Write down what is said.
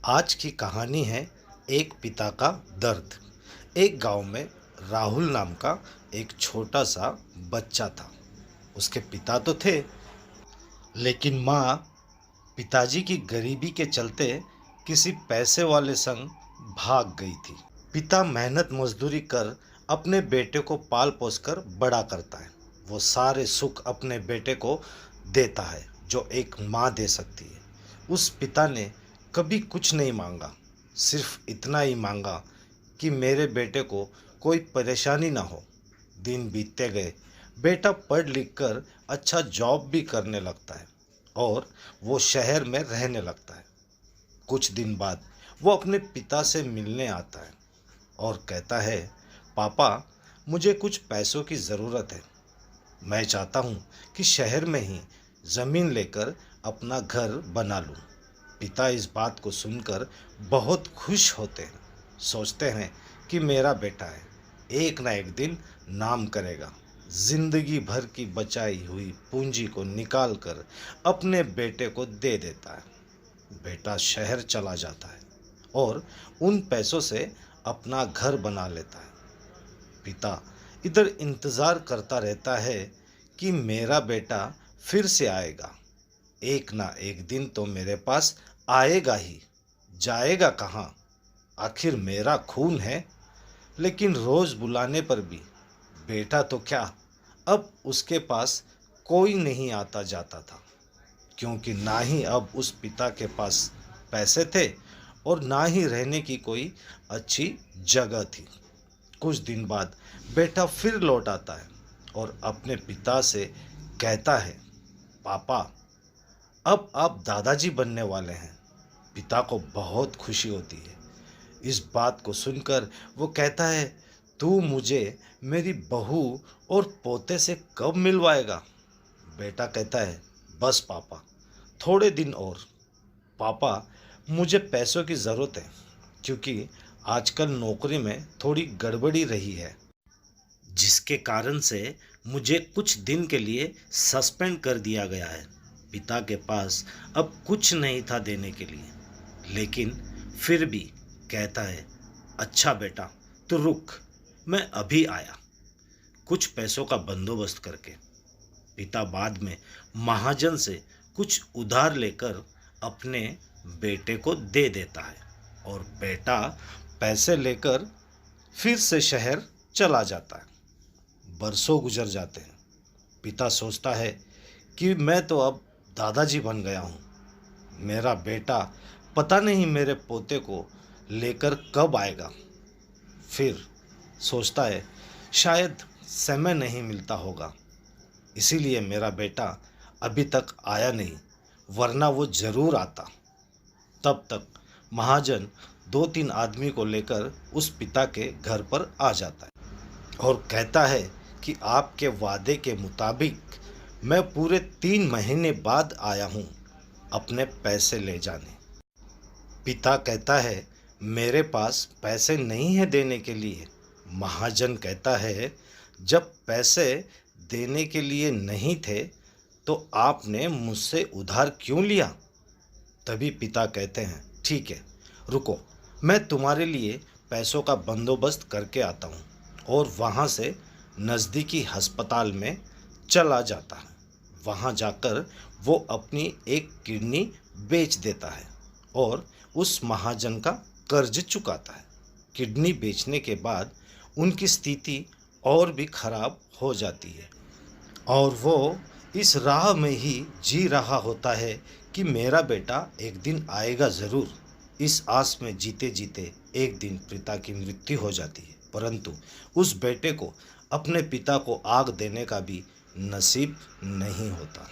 आज की कहानी है एक पिता का दर्द। एक गांव में राहुल नाम का एक छोटा सा बच्चा था। उसके पिता तो थे, लेकिन माँ पिताजी की गरीबी के चलते किसी पैसे वाले संग भाग गई थी। पिता मेहनत मजदूरी कर अपने बेटे को पाल पोस कर बड़ा करता है। वो सारे सुख अपने बेटे को देता है जो एक माँ दे सकती है। उस पिता ने कभी कुछ नहीं मांगा, सिर्फ इतना ही मांगा कि मेरे बेटे को कोई परेशानी ना हो। दिन बीतते गए, बेटा पढ़ लिख कर अच्छा जॉब भी करने लगता है और वो शहर में रहने लगता है। कुछ दिन बाद वो अपने पिता से मिलने आता है और कहता है, पापा, मुझे कुछ पैसों की ज़रूरत है। मैं चाहता हूँ कि शहर में ही ज़मीन लेकर अपना घर बना लूँ। पिता इस बात को सुनकर बहुत खुश होते हैं। सोचते हैं कि मेरा बेटा है, एक ना एक दिन नाम करेगा। जिंदगी भर की बचाई हुई पूंजी को निकाल कर अपने बेटे को दे देता है। बेटा शहर चला जाता है और उन पैसों से अपना घर बना लेता है। पिता इधर इंतज़ार करता रहता है कि मेरा बेटा फिर से आएगा। एक ना एक दिन तो मेरे पास आएगा ही। जाएगा कहाँ? आखिर मेरा खून है। लेकिन रोज़ बुलाने पर भी बेटा तो क्या, अब उसके पास कोई नहीं आता जाता था, क्योंकि ना ही अब उस पिता के पास पैसे थे और ना ही रहने की कोई अच्छी जगह थी। कुछ दिन बाद बेटा फिर लौट आता है और अपने पिता से कहता है, पापा, अब आप दादाजी बनने वाले हैं। पिता को बहुत खुशी होती है। इस बात को सुनकर वो कहता है, तू मुझे मेरी बहू और पोते से कब मिलवाएगा? बेटा कहता है, बस पापा, थोड़े दिन और। पापा, मुझे पैसों की ज़रूरत है, क्योंकि आजकल नौकरी में थोड़ी गड़बड़ी रही है, जिसके कारण से मुझे कुछ दिन के लिए सस्पेंड कर दिया गया है। पिता के पास अब कुछ नहीं था देने के लिए, लेकिन फिर भी कहता है, अच्छा बेटा, तो रुक, मैं अभी आया, कुछ पैसों का बंदोबस्त करके। पिता बाद में महाजन से कुछ उधार लेकर अपने बेटे को दे देता है और बेटा पैसे लेकर फिर से शहर चला जाता है। बरसों गुजर जाते हैं। पिता सोचता है कि मैं तो अब दादाजी बन गया हूँ। मेरा बेटा पता नहीं मेरे पोते को लेकर कब आएगा। फिर सोचता है, शायद समय नहीं मिलता होगा, इसीलिए मेरा बेटा अभी तक आया नहीं, वरना वो जरूर आता। तब तक महाजन दो तीन आदमी को लेकर उस पिता के घर पर आ जाता है और कहता है कि आपके वादे के मुताबिक मैं पूरे 3 महीने बाद आया हूँ अपने पैसे ले जाने। पिता कहता है, मेरे पास पैसे नहीं है देने के लिए। महाजन कहता है, जब पैसे देने के लिए नहीं थे तो आपने मुझसे उधार क्यों लिया? तभी पिता कहते हैं, ठीक है, रुको, मैं तुम्हारे लिए पैसों का बंदोबस्त करके आता हूँ। और वहाँ से नज़दीकी अस्पताल में चला जाता है। वहाँ जाकर वो अपनी एक किडनी बेच देता है और उस महाजन का कर्ज चुकाता है। किडनी बेचने के बाद उनकी स्थिति और भी खराब हो जाती है और वो इस राह में ही जी रहा होता है कि मेरा बेटा एक दिन आएगा ज़रूर। इस आस में जीते जीते एक दिन पिता की मृत्यु हो जाती है, परंतु उस बेटे को अपने पिता को आग देने का भी नसीब नहीं होता।